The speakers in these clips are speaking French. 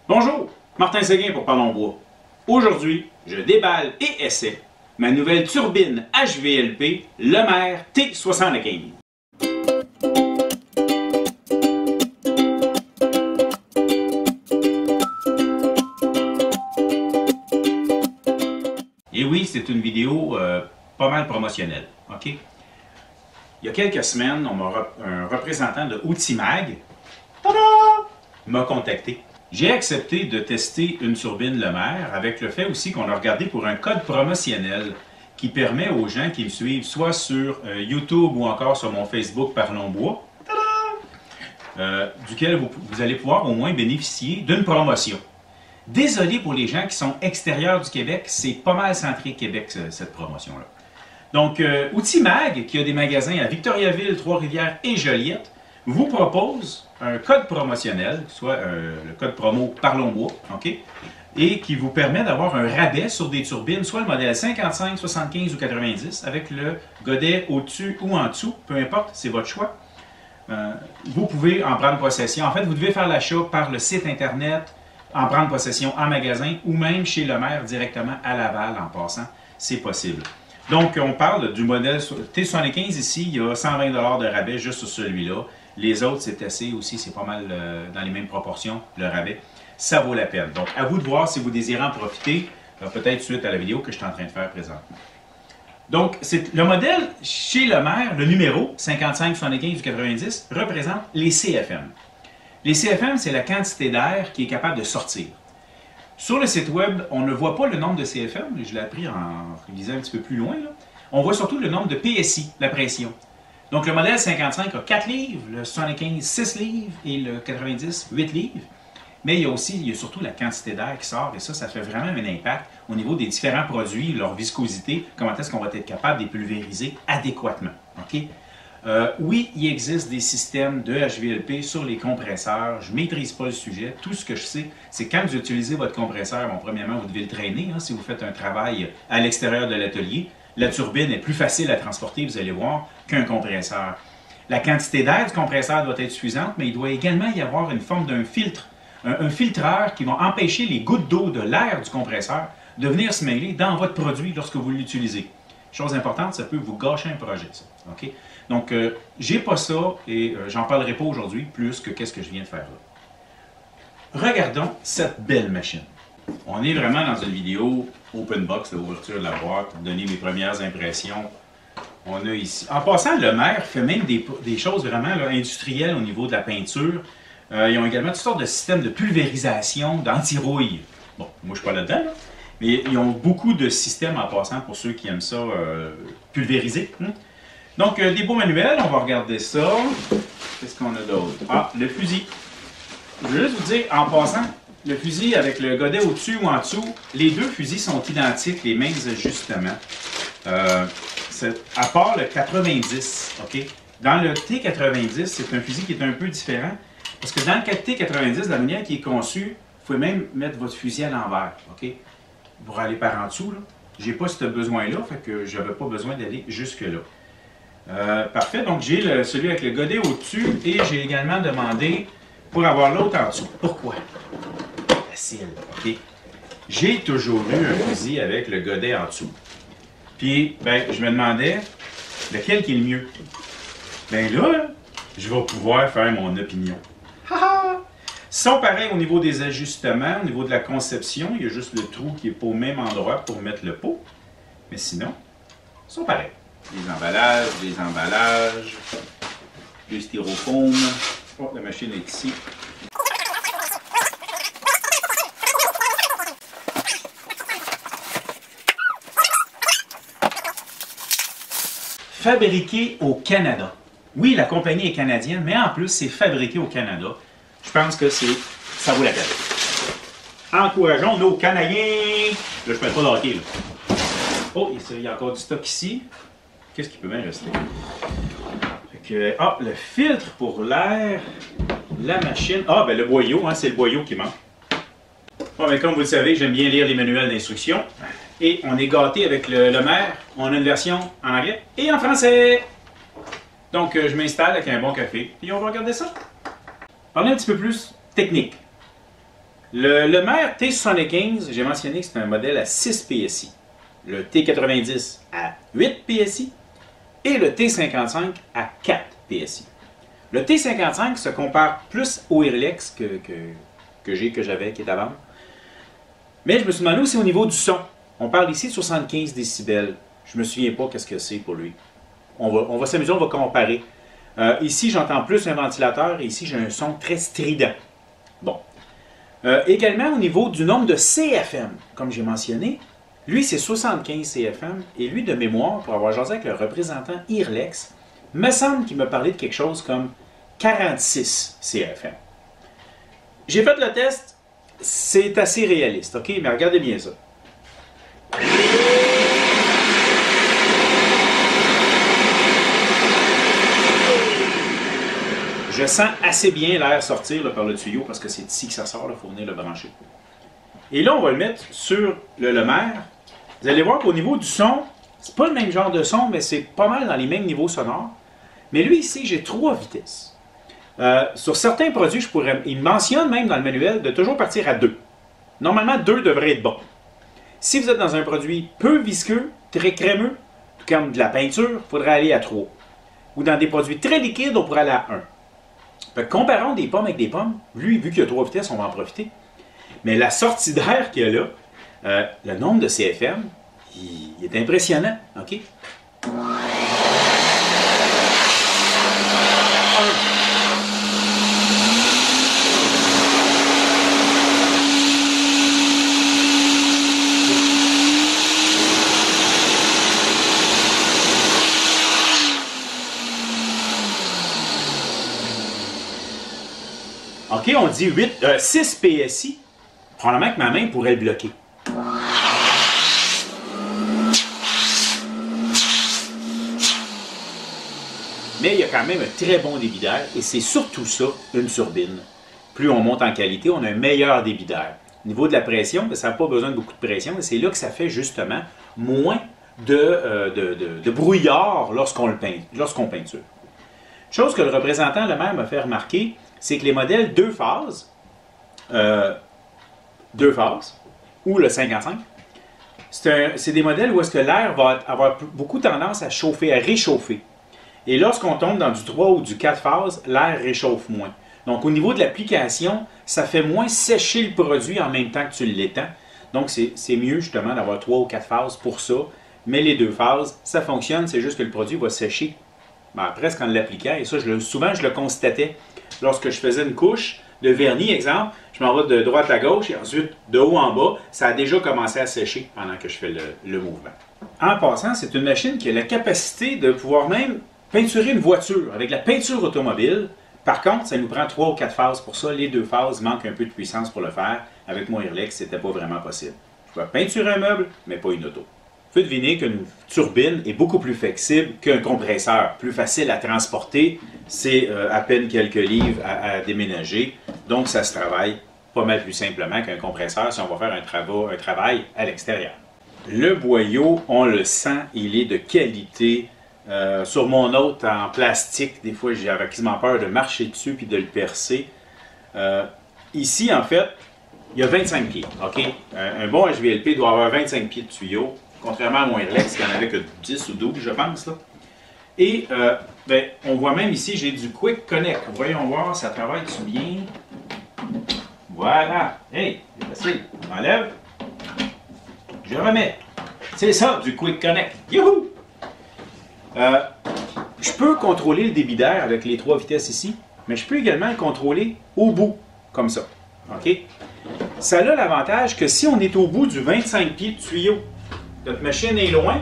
Bonjour, Martin Séguin pour Parlons Bois. Aujourd'hui, je déballe et essaie ma nouvelle turbine HVLP Lemaire T75. Et oui, c'est une vidéo pas mal promotionnelle. OK? Il y a quelques semaines, un représentant de Outimag m'a contacté. J'ai accepté de tester une turbine Lemaire avec le fait aussi qu'on a regardé pour un code promotionnel qui permet aux gens qui me suivent soit sur YouTube ou encore sur mon Facebook Parlons Bois, duquel vous allez pouvoir au moins bénéficier d'une promotion. Désolé pour les gens qui sont extérieurs du Québec, c'est pas mal centré Québec cette promotion-là. Donc, Outimag, qui a des magasins à Victoriaville, Trois-Rivières et Joliette, vous propose un code promotionnel, soit le code promo Parlons Bois, OK? Et qui vous permet d'avoir un rabais sur des turbines, soit le modèle 55, 75 ou 90, avec le godet au-dessus ou en dessous, peu importe, c'est votre choix. Vous pouvez en prendre possession. En fait, vous devez faire l'achat par le site Internet, en prendre possession en magasin ou même chez Lemaire directement à Laval en passant, c'est possible. Donc, on parle du modèle T75 ici, il y a 120 $ de rabais juste sur celui-là. Les autres, c'est assez aussi, c'est pas mal dans les mêmes proportions, le rabais. Ça vaut la peine. Donc, à vous de voir si vous désirez en profiter, peut-être suite à la vidéo que je suis en train de faire présentement. Donc, le modèle chez Lemaire, le numéro 55, 75 ou 90, représente les CFM. Les CFM, c'est la quantité d'air qui est capable de sortir. Sur le site web, on ne voit pas le nombre de CFM, je l'ai appris en lisant un petit peu plus loin. Là. On voit surtout le nombre de PSI, la pression. Donc le modèle 55 a 4 livres, le 75 6 livres et le 90 8 livres. Mais il y a surtout la quantité d'air qui sort et ça fait vraiment un impact au niveau des différents produits, leur viscosité, comment est-ce qu'on va être capable de les pulvériser adéquatement. Okay? Oui, il existe des systèmes de HVLP sur les compresseurs. Je ne maîtrise pas le sujet. Tout ce que je sais, c'est quand vous utilisez votre compresseur, bon, premièrement, vous devez le traîner. Hein, si vous faites un travail à l'extérieur de l'atelier, la turbine est plus facile à transporter, vous allez voir, qu'un compresseur. La quantité d'air du compresseur doit être suffisante, mais il doit également y avoir une forme d'un filtre, un filtreur qui va empêcher les gouttes d'eau de l'air du compresseur de venir se mêler dans votre produit lorsque vous l'utilisez. Chose importante, ça peut vous gâcher un projet, ça. Okay? Donc, j'ai pas ça et j'en parlerai pas aujourd'hui plus que qu'est-ce que je viens de faire là. Regardons cette belle machine. On est vraiment dans une vidéo open box, l'ouverture de la boîte, pour donner mes premières impressions. On a ici. En passant, Lemaire fait même des choses vraiment là, industrielles au niveau de la peinture. Ils ont également toutes sortes de systèmes de pulvérisation, d'anti-rouille. Bon, moi je ne suis pas là-dedans, là, mais ils ont beaucoup de systèmes en passant pour ceux qui aiment ça pulvériser. Donc, des beaux manuels, on va regarder ça. Qu'est-ce qu'on a d'autre? Ah, le fusil. Je veux juste vous dire, en passant, le fusil avec le godet au-dessus ou en dessous, les deux fusils sont identiques, les mêmes ajustements. À part le 90, OK? Dans le T90, c'est un fusil qui est un peu différent. Parce que dans le T90, la manière qui est conçue, vous pouvez même mettre votre fusil à l'envers, OK? Pour aller par en dessous, là. J'ai pas ce besoin-là, fait que je n'avais pas besoin d'aller jusque-là. Parfait, donc j'ai celui avec le godet au-dessus et j'ai également demandé pour avoir l'autre en dessous. Pourquoi? Facile, OK? J'ai toujours eu un fusil avec le godet en dessous. Puis, ben, je me demandais lequel qui est le mieux. Ben là, je vais pouvoir faire mon opinion. Haha! Ils sont pareils au niveau des ajustements, au niveau de la conception. Il y a juste le trou qui n'est pas au même endroit pour mettre le pot. Mais sinon, ils sont pareils. Les emballages, le styrofoam. Oh, la machine est ici. Fabriqué au Canada. Oui, la compagnie est canadienne, mais en plus, c'est fabriqué au Canada. Je pense que ça vaut la peine. Encourageons nos Canadiens! Là, je ne fais pas de hockey, là. Oh, il y a encore du stock ici. Qu'est-ce qui peut bien rester? Le filtre pour l'air, la machine. Ah, ben le boyau, hein, c'est le boyau qui manque. Bon, ben, comme vous le savez, j'aime bien lire les manuels d'instruction. Et on est gâté avec le Lemaire. On a une version en anglais et en français. Donc, je m'installe avec un bon café et on va regarder ça. Parler un petit peu plus technique. Le Mer T75, j'ai mentionné que c'est un modèle à 6 PSI. Le T90 à 8 PSI et le T55 à 4 PSI. Le T55 se compare plus au Irlex que j'avais, qui est à vendre. Mais je me suis demandé aussi au niveau du son. On parle ici de 75 décibels. Je ne me souviens pas qu'est-ce que c'est pour lui. On va s'amuser, on va comparer. Ici, j'entends plus un ventilateur et ici, j'ai un son très strident. Bon. Également, au niveau du nombre de CFM, comme j'ai mentionné, lui, c'est 75 CFM. Et lui, de mémoire, pour avoir jasé avec le représentant Irlex, me semble qu'il m'a parlé de quelque chose comme 46 CFM. J'ai fait le test, c'est assez réaliste, ok? Mais regardez bien ça. Je sens assez bien l'air sortir là, par le tuyau parce que c'est ici que ça sort, il faut venir le brancher. Et là, on va le mettre sur le Mer. Vous allez voir qu'au niveau du son, c'est pas le même genre de son, mais c'est pas mal dans les mêmes niveaux sonores. Mais lui, ici, j'ai 3 vitesses. Sur certains produits, il mentionne même dans le manuel de toujours partir à 2. Normalement, 2 devrait être bon. Si vous êtes dans un produit peu visqueux, très crémeux, comme de la peinture, il faudrait aller à 3. Ou dans des produits très liquides, on pourrait aller à 1. Fait que comparons des pommes avec des pommes. Lui, vu qu'il y a 3 vitesses, on va en profiter. Mais la sortie d'air qu'il y a là, le nombre de CFM, il est impressionnant. OK? OK, on dit 6 PSI. Probablement que ma main pourrait le bloquer. Mais il y a quand même un très bon débit d'air et c'est surtout ça, une turbine. Plus on monte en qualité, on a un meilleur débit d'air. Au niveau de la pression, ça n'a pas besoin de beaucoup de pression et c'est là que ça fait justement moins de brouillard lorsqu'on peinture. Chose que le représentant le Mer m'a fait remarquer, c'est que les modèles 2 phases, ou le 55, c'est des modèles où est-ce que l'air va avoir beaucoup tendance à chauffer, à réchauffer. Et lorsqu'on tombe dans du 3 ou du 4 phases, l'air réchauffe moins. Donc au niveau de l'application, ça fait moins sécher le produit en même temps que tu l'étends. Donc c'est mieux justement d'avoir 3 ou 4 phases pour ça. Mais les 2 phases, ça fonctionne, c'est juste que le produit va sécher presque en l'appliquant. Et ça, souvent je le constatais lorsque je faisais une couche de vernis, exemple, je m'en vais de droite à gauche et ensuite de haut en bas, ça a déjà commencé à sécher pendant que je fais le mouvement. En passant, c'est une machine qui a la capacité de pouvoir même peinturer une voiture avec la peinture automobile. Par contre, ça nous prend 3 ou 4 phases pour ça. Les 2 phases manquent un peu de puissance pour le faire. Avec mon Irlex, ce n'était pas vraiment possible. Je peux peinturer un meuble, mais pas une auto. Vous pouvez deviner qu'une turbine est beaucoup plus flexible qu'un compresseur, plus facile à transporter. C'est à peine quelques livres à déménager. Donc, ça se travaille pas mal plus simplement qu'un compresseur si on va faire un travail à l'extérieur. Le boyau, on le sent, il est de qualité. Sur mon autre en plastique, des fois j'avais quasiment peur de marcher dessus puis de le percer. Ici, en fait, il y a 25 pieds. OK? Un bon HVLP doit avoir 25 pieds de tuyau, contrairement à mon Irlex qui en avait que 10 ou 12, je pense. Là. Et on voit même ici, j'ai du Quick Connect. Voyons voir, ça travaille-tu bien? Voilà. Hey, c'est facile. On enlève. Je remets. C'est ça, du Quick Connect. Youhou! Je peux contrôler le débit d'air avec les 3 vitesses ici, mais je peux également le contrôler au bout, comme ça. OK? Ça a l'avantage que si on est au bout du 25 pieds de tuyau, notre machine est loin,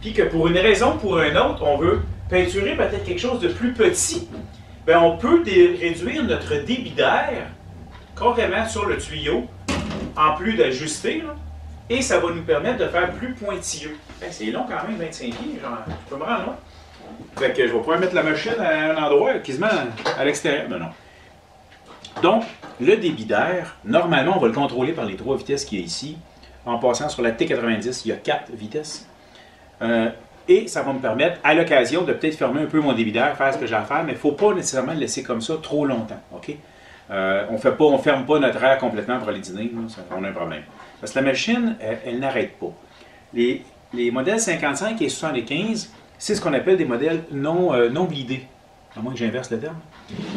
puis que pour une raison ou pour une autre, on veut peinturer peut-être quelque chose de plus petit, bien, on peut réduire notre débit d'air carrément sur le tuyau, en plus d'ajuster, et ça va nous permettre de faire plus pointilleux. C'est long quand même, 25 pieds, genre, je peux me rendre loin. Fait que je vais pouvoir mettre la machine à un endroit quasiment à l'extérieur. Non. Donc, le débit d'air, normalement, on va le contrôler par les 3 vitesses qu'il y a ici. En passant sur la T90, il y a 4 vitesses. Et ça va me permettre, à l'occasion, de peut-être fermer un peu mon débit d'air, faire ce que j'ai à faire, mais il ne faut pas nécessairement le laisser comme ça trop longtemps. OK? On ferme pas notre air complètement pour aller dîner, là, on a un problème. Parce que la machine, elle n'arrête pas. Les modèles 55 et 75, c'est ce qu'on appelle des modèles non bleedés. À moins que j'inverse le terme.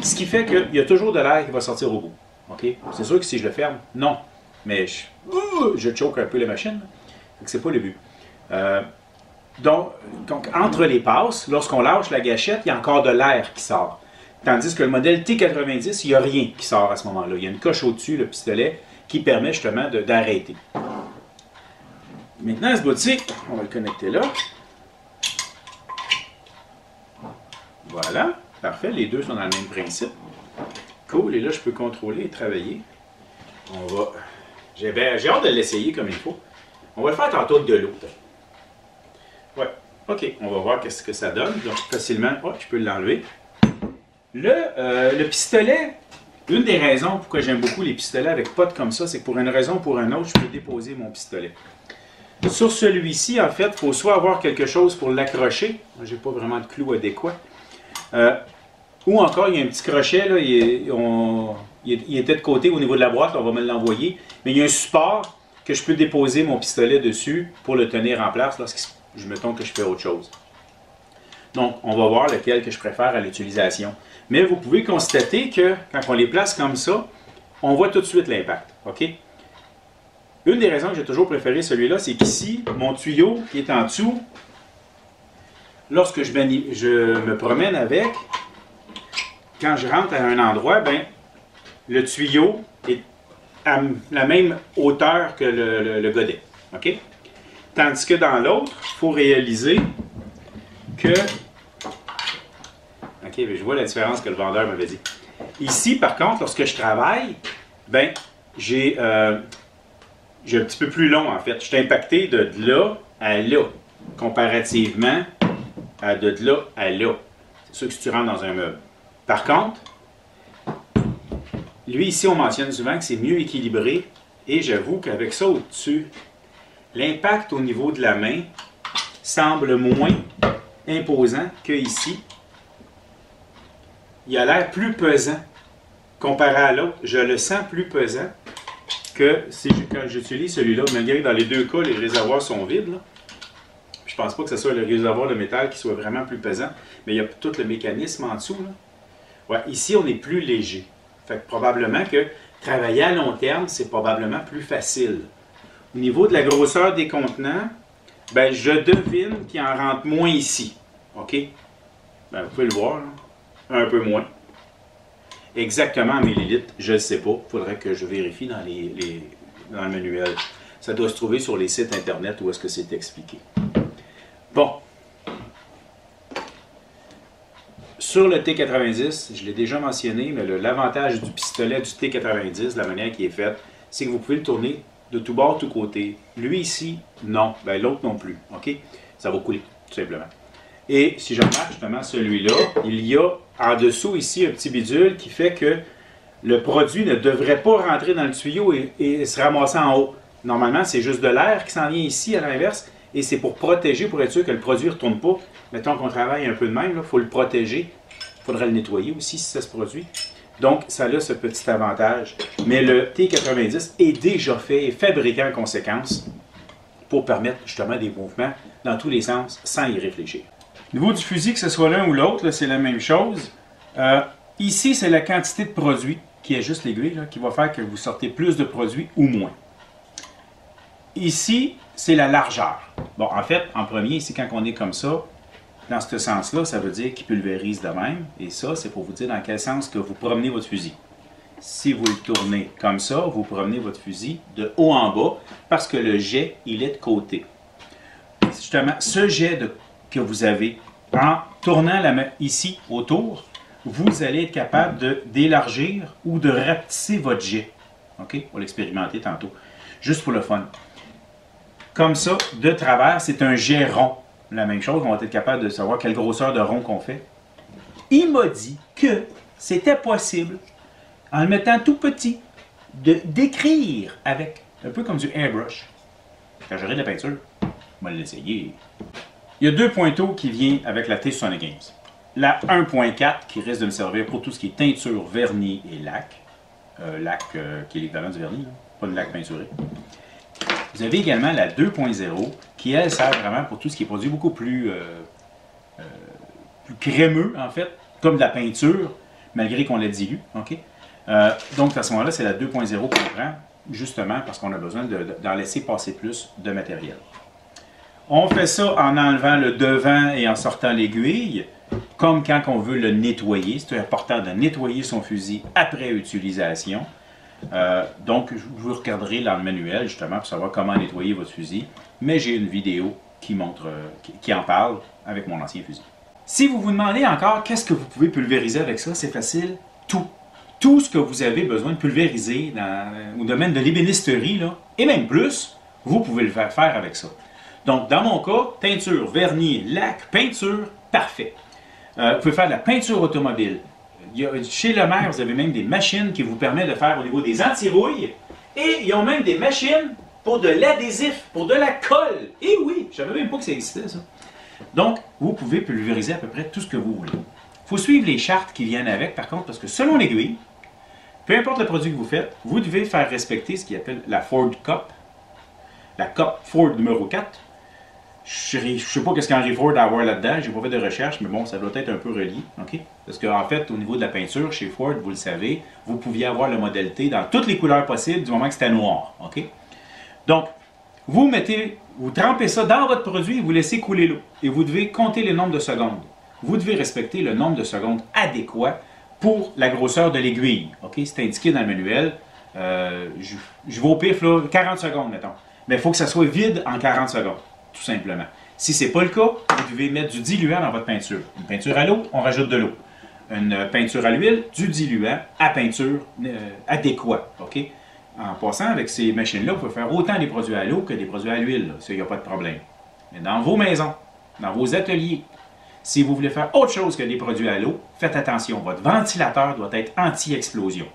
Ce qui fait qu'il y a toujours de l'air qui va sortir au bout. Okay? C'est sûr que si je le ferme, non. Mais je choque un peu la machine. C'est pas le but. Donc, entre les passes, lorsqu'on lâche la gâchette, il y a encore de l'air qui sort. Tandis que le modèle T90, il n'y a rien qui sort à ce moment-là. Il y a une coche au-dessus, le pistolet, qui permet justement d'arrêter. Maintenant, ce bout-ci, on va le connecter là. Voilà. Parfait. Les deux sont dans le même principe. Cool. Et là, je peux contrôler et travailler. J'ai hâte de l'essayer comme il faut. On va le faire tantôt de l'eau. Ouais. OK. On va voir qu'est-ce que ça donne. Donc, facilement, je peux l'enlever. Le pistolet, une des raisons pourquoi j'aime beaucoup les pistolets avec potes comme ça, c'est que pour une raison ou pour une autre, je peux déposer mon pistolet. Sur celui-ci, en fait, il faut soit avoir quelque chose pour l'accrocher. Je n'ai pas vraiment de clou adéquat. Ou encore, il y a un petit crochet, là, il était de côté au niveau de la boîte, là, on va me l'envoyer. Mais il y a un support que je peux déposer mon pistolet dessus pour le tenir en place mettons que je fais autre chose. Donc, on va voir lequel que je préfère à l'utilisation. Mais vous pouvez constater que quand on les place comme ça, on voit tout de suite l'impact. OK? Une des raisons que j'ai toujours préféré celui-là, c'est qu'ici, mon tuyau qui est en dessous, lorsque je me promène avec, quand je rentre à un endroit, ben, le tuyau est à la même hauteur que le godet. OK? Tandis que dans l'autre, il faut réaliser que... OK, je vois la différence que le vendeur m'avait dit. Ici, par contre, lorsque je travaille, ben, j'ai un petit peu plus long, en fait. Je suis impacté de là à là, comparativement à de là à là. C'est sûr que si tu rentres dans un meuble. Par contre, lui, ici, on mentionne souvent que c'est mieux équilibré. Et j'avoue qu'avec ça au-dessus, l'impact au niveau de la main semble moins imposant que ici. Il a l'air plus pesant comparé à l'autre. Je le sens plus pesant que quand j'utilise celui-là, malgré que dans les deux cas, les réservoirs sont vides. Là. Je ne pense pas que ce soit le réservoir de métal qui soit vraiment plus pesant, mais il y a tout le mécanisme en dessous. Là. Ouais, ici, on est plus léger. Fait que probablement que travailler à long terme, c'est probablement plus facile. Au niveau de la grosseur des contenants, ben, je devine qu'il en rentre moins ici. OK? Ben, vous pouvez le voir, là. Un peu moins. Exactement en millilitres, je ne sais pas. Il faudrait que je vérifie dans le manuel. Ça doit se trouver sur les sites Internet où est-ce que c'est expliqué. Bon. Sur le T90, je l'ai déjà mentionné, mais l'avantage du pistolet du T90, la manière qui est faite, c'est que vous pouvez le tourner de tout bord, tout côté. Lui ici, non. Ben, l'autre non plus. OK? Ça va couler, tout simplement. Et si je remarque justement celui-là, il y a en dessous ici un petit bidule qui fait que le produit ne devrait pas rentrer dans le tuyau et se ramasser en haut. Normalement, c'est juste de l'air qui s'en vient ici à l'inverse et c'est pour protéger, pour être sûr que le produit ne retourne pas. Mettons qu'on travaille un peu de même, il faut le protéger. Il faudrait le nettoyer aussi si ça se produit. Donc, ça a ce petit avantage. Mais le T90 est déjà fait et fabriqué en conséquence pour permettre justement des mouvements dans tous les sens sans y réfléchir. Au niveau du fusil, que ce soit l'un ou l'autre, c'est la même chose. Ici, c'est la quantité de produit qui ajuste l'aiguille, qui va faire que vous sortez plus de produits ou moins. Ici, c'est la largeur. Bon, en fait, en premier, ici, quand on est comme ça, dans ce sens-là, ça veut dire qu'il pulvérise de même. Et ça, c'est pour vous dire dans quel sens que vous promenez votre fusil. Si vous le tournez comme ça, vous promenez votre fusil de haut en bas parce que le jet, il est de côté. Justement, ce jet que vous avez, en tournant la main ici autour, vous allez être capable d'élargir ou de rapetisser votre jet. OK? On va l'expérimenter tantôt. Juste pour le fun. Comme ça, de travers, c'est un jet rond. La même chose, on va être capable de savoir quelle grosseur de rond qu'on fait. Il m'a dit que c'était possible, en le mettant tout petit, d'écrire avec, un peu comme du airbrush. Quand j'aurai de la peinture, on va l'essayer. Il y a deux pointeaux qui viennent avec la T75. La 1.4 qui risque de me servir pour tout ce qui est teinture, vernis et lac. lac qui est l'équivalent du vernis, là, pas le lac peinturé. Vous avez également la 2.0 qui, elle, sert vraiment pour tout ce qui est produit beaucoup plus crémeux, en fait, comme de la peinture, malgré qu'on la dilue. Okay? Donc, à ce moment-là, c'est la 2.0 qu'on prend, justement parce qu'on a besoin d'en laisser passer plus de matériel. On fait ça en enlevant le devant et en sortant l'aiguille, comme quand on veut le nettoyer. C'est important de nettoyer son fusil après utilisation. Donc, vous regarderez dans le manuel, justement, pour savoir comment nettoyer votre fusil. Mais j'ai une vidéo qui montre, qui en parle avec mon ancien fusil. Si vous vous demandez encore qu'est-ce que vous pouvez pulvériser avec ça, c'est facile, tout. Tout ce que vous avez besoin de pulvériser au domaine de l'ébénisterie, là, et même plus, vous pouvez le faire avec ça. Donc, dans mon cas, teinture, vernis, lac, peinture, parfait. Vous pouvez faire de la peinture automobile. Chez Lemaire, vous avez même des machines qui vous permettent de faire au niveau des anti-rouilles. Et ils ont même des machines pour de l'adhésif, pour de la colle. Et oui, je ne savais même pas que ça existait, ça. Donc, vous pouvez pulvériser à peu près tout ce que vous voulez. Il faut suivre les chartes qui viennent avec, par contre, parce que selon l'aiguille, peu importe le produit que vous faites, vous devez faire respecter ce qu'ils appellent la Ford Cup. La Cup Ford numéro 4. Je ne sais pas qu'est-ce qu'Henry Ford a à avoir là-dedans, je n'ai pas fait de recherche, mais bon, ça doit être un peu relié. Okay? Parce qu'en fait, au niveau de la peinture, chez Ford, vous le savez, vous pouviez avoir le modèle T dans toutes les couleurs possibles du moment que c'était noir. Okay? Donc, vous trempez ça dans votre produit et vous laissez couler l'eau. Et vous devez compter le nombre de secondes. Vous devez respecter le nombre de secondes adéquat pour la grosseur de l'aiguille. Okay? C'est indiqué dans le manuel. Je vais au pif, là, 40 secondes, mettons. Mais il faut que ça soit vide en 40 secondes. Tout simplement. Si ce n'est pas le cas, vous devez mettre du diluant dans votre peinture. Une peinture à l'eau, on rajoute de l'eau. Une peinture à l'huile, du diluant à peinture adéquat. Okay? En passant avec ces machines-là, vous pouvez faire autant des produits à l'eau que des produits à l'huile. Ça, il n'y a pas de problème. Mais dans vos maisons, dans vos ateliers, si vous voulez faire autre chose que des produits à l'eau, faites attention. Votre ventilateur doit être anti-explosion.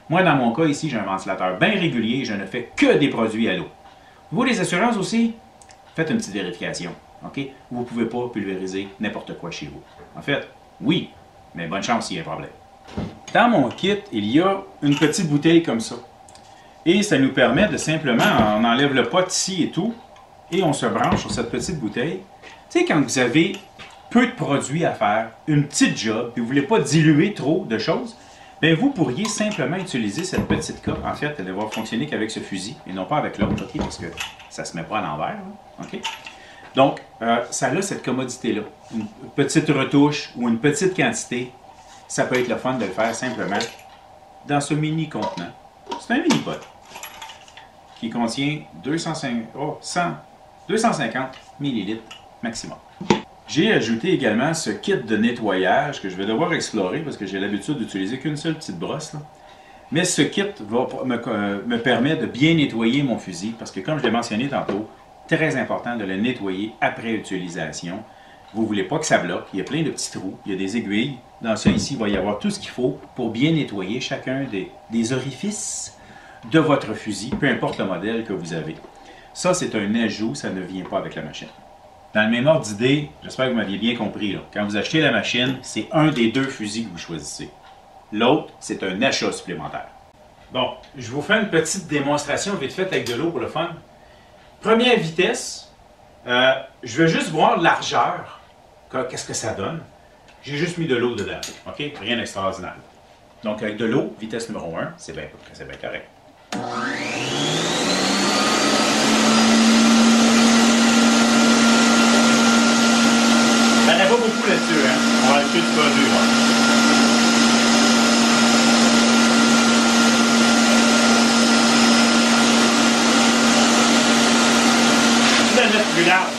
Moi, dans mon cas ici, j'ai un ventilateur bien régulier et je ne fais que des produits à l'eau. Vous, les assurances aussi, faites une petite vérification. Okay? Vous ne pouvez pas pulvériser n'importe quoi chez vous. En fait, oui, mais bonne chance s'il y a un problème. Dans mon kit, il y a une petite bouteille comme ça. Et ça nous permet de simplement, on enlève le pot ici et tout, et on se branche sur cette petite bouteille. Tu sais, quand vous avez peu de produits à faire, une petite job, et vous ne voulez pas diluer trop de choses, bien, vous pourriez simplement utiliser cette petite coupe. En fait, elle va fonctionner qu'avec ce fusil, et non pas avec l'autre, okay? Parce que ça ne se met pas à l'envers. Okay? Donc, ça a cette commodité-là. Une petite retouche ou une petite quantité, ça peut être le fun de le faire simplement dans ce mini contenant. C'est un mini pot qui contient 250 ml maximum. J'ai ajouté également ce kit de nettoyage que je vais devoir explorer parce que j'ai l'habitude d'utiliser qu'une seule petite brosse. Là. Mais ce kit me permet de bien nettoyer mon fusil parce que, comme je l'ai mentionné tantôt, très important de le nettoyer après utilisation. Vous ne voulez pas que ça bloque. Il y a plein de petits trous, il y a des aiguilles. Dans ça ici, il va y avoir tout ce qu'il faut pour bien nettoyer chacun des orifices de votre fusil, peu importe le modèle que vous avez. Ça, c'est un ajout, ça ne vient pas avec la machine. Dans le même ordre d'idée, j'espère que vous m'aviez bien compris. Là. Quand vous achetez la machine, c'est un des deux fusils que vous choisissez. L'autre, c'est un achat supplémentaire. Bon, je vous fais une petite démonstration vite faite avec de l'eau pour le fun. Première vitesse, je veux juste voir largeur, qu'est-ce que ça donne. J'ai juste mis de l'eau dedans, ok? Rien d'extraordinaire. Donc avec de l'eau, vitesse numéro 1, c'est bien correct. Il n'y en a pas beaucoup là-dessus, hein? On va ajouter du produit, là. Je vais la mettre plus large.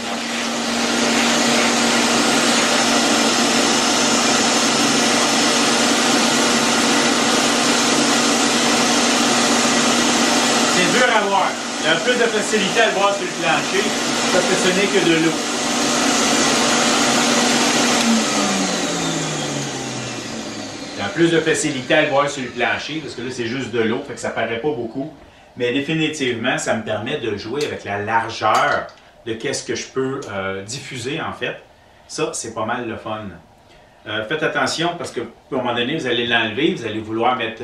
C'est dur à voir. Il y a plus de facilité à le voir sur le plancher parce que ce n'est que de l'eau. Il y a plus de facilité à le voir sur le plancher parce que là c'est juste de l'eau, fait que ça paraît pas beaucoup. Mais définitivement, ça me permet de jouer avec la largeur de qu'est-ce que je peux diffuser en fait. Ça, c'est pas mal le fun. Faites attention parce que, à un moment donné, vous allez l'enlever, vous allez vouloir mettre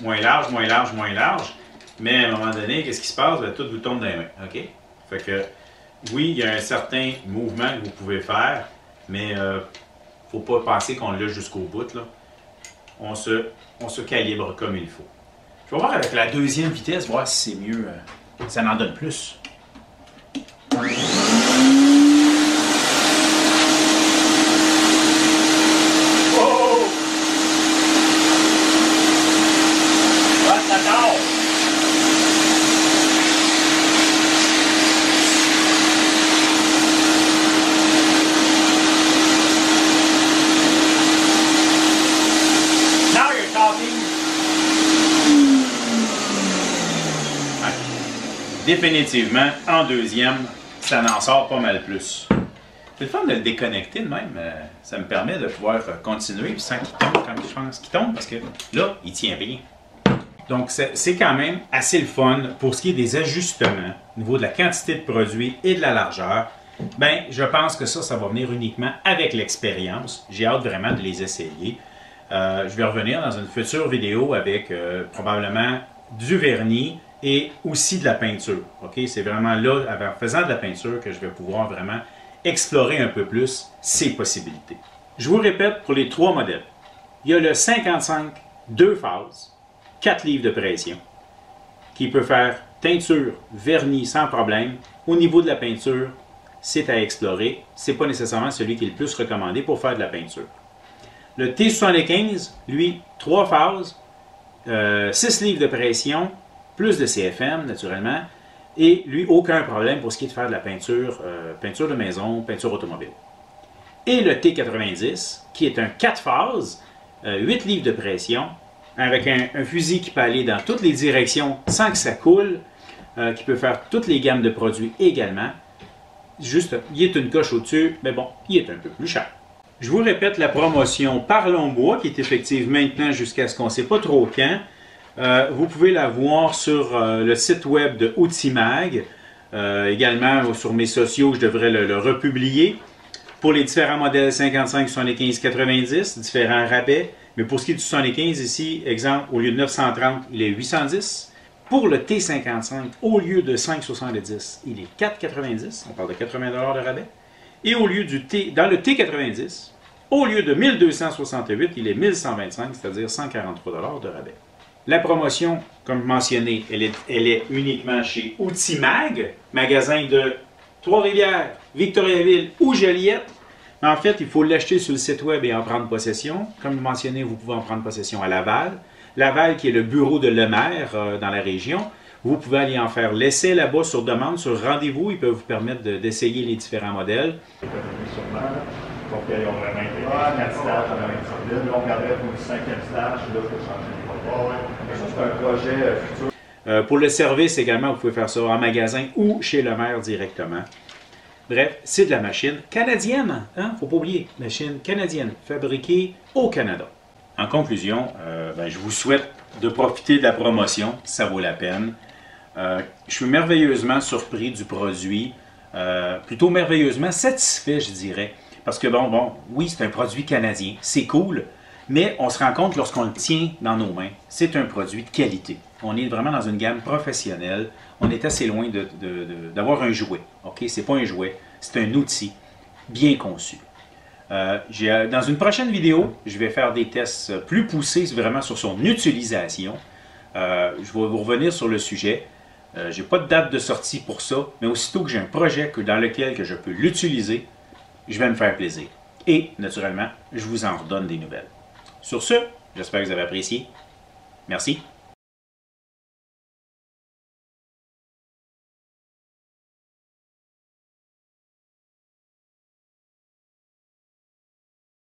moins large, moins large, moins large. Mais à un moment donné, qu'est-ce qui se passe? Bien, tout vous tombe dans les mains. OK? Fait que, oui, il y a un certain mouvement que vous pouvez faire, mais il ne faut pas penser qu'on l'a jusqu'au bout. Là. On se calibre comme il faut. Je vais voir avec la deuxième vitesse, voir si c'est mieux. Ça en donne plus. Définitivement, en deuxième, ça en sort pas mal plus. C'est le fun de le déconnecter de même. Ça me permet de pouvoir continuer sans qu'il tombe quand je pense qu'il tombe, parce que là, il tient bien. Donc, c'est quand même assez le fun pour ce qui est des ajustements au niveau de la quantité de produit et de la largeur. Bien, je pense que ça va venir uniquement avec l'expérience. J'ai hâte vraiment de les essayer. Je vais revenir dans une future vidéo avec probablement du vernis et aussi de la peinture. Okay? C'est vraiment là, en faisant de la peinture, que je vais pouvoir vraiment explorer un peu plus ces possibilités. Je vous répète pour les 3 modèles. Il y a le 55 2 phases, 4 livres de pression, qui peut faire teinture, vernis sans problème. Au niveau de la peinture, c'est à explorer. Ce n'est pas nécessairement celui qui est le plus recommandé pour faire de la peinture. Le T75, lui, 3 phases, 6 livres de pression, plus de CFM, naturellement, et lui, aucun problème pour ce qui est de faire de la peinture, peinture de maison, peinture automobile. Et le T90, qui est un 4 phases, 8 livres de pression, avec un fusil qui peut aller dans toutes les directions sans que ça coule, qui peut faire toutes les gammes de produits également. Juste, il est une coche au-dessus, mais bon, il est un peu plus cher. Je vous répète la promotion Parlons Bois, qui est effective maintenant jusqu'à ce qu'on ne sait pas trop quand. Vous pouvez la voir sur le site web de Outimag, également sur mes sociaux, je devrais le republier. Pour les différents modèles 55, 75, 90, différents rabais. Mais pour ce qui est du 75 ici, exemple, au lieu de 930, il est 810. Pour le T55, au lieu de 5,70, il est 4,90. On parle de 80 $ de rabais. Et au lieu dans le T90, au lieu de 1268, il est 1125, c'est-à-dire 143 $ de rabais. La promotion, comme mentionné, elle est uniquement chez Outimag, magasin de Trois-Rivières, Victoriaville ou Joliette. En fait, il faut l'acheter sur le site web et en prendre possession. Comme mentionné, vous pouvez en prendre possession à Laval. Laval, qui est le bureau de Lemaire dans la région. Vous pouvez aller en faire l'essai là-bas sur demande, sur rendez-vous. Ils peuvent vous permettre d'essayer les différents modèles. Donc, ils ont vraiment été 4 stages dans la même discipline. Là, on regarderait pour le 5e stage. Là, il faut changer de projet. Ça, c'est un projet futur. Pour le service également, vous pouvez faire ça en magasin ou chez le maire directement. Bref, c'est de la machine canadienne. Il ne faut pas oublier, machine canadienne, fabriquée au Canada. En conclusion, je vous souhaite de profiter de la promotion, ça vaut la peine. Je suis merveilleusement surpris du produit, plutôt merveilleusement satisfait, je dirais. Parce que oui, c'est un produit canadien, c'est cool, mais on se rend compte lorsqu'on le tient dans nos mains, c'est un produit de qualité. On est vraiment dans une gamme professionnelle, on est assez loin d'avoir un jouet. OK? Ce n'est pas un jouet, c'est un outil bien conçu. Dans une prochaine vidéo, je vais faire des tests plus poussés vraiment sur son utilisation. Je vais vous revenir sur le sujet. Je n'ai pas de date de sortie pour ça, mais aussitôt que j'ai un projet dans lequel je peux l'utiliser, je vais me faire plaisir. Et, naturellement, je vous en redonne des nouvelles. Sur ce, j'espère que vous avez apprécié. Merci.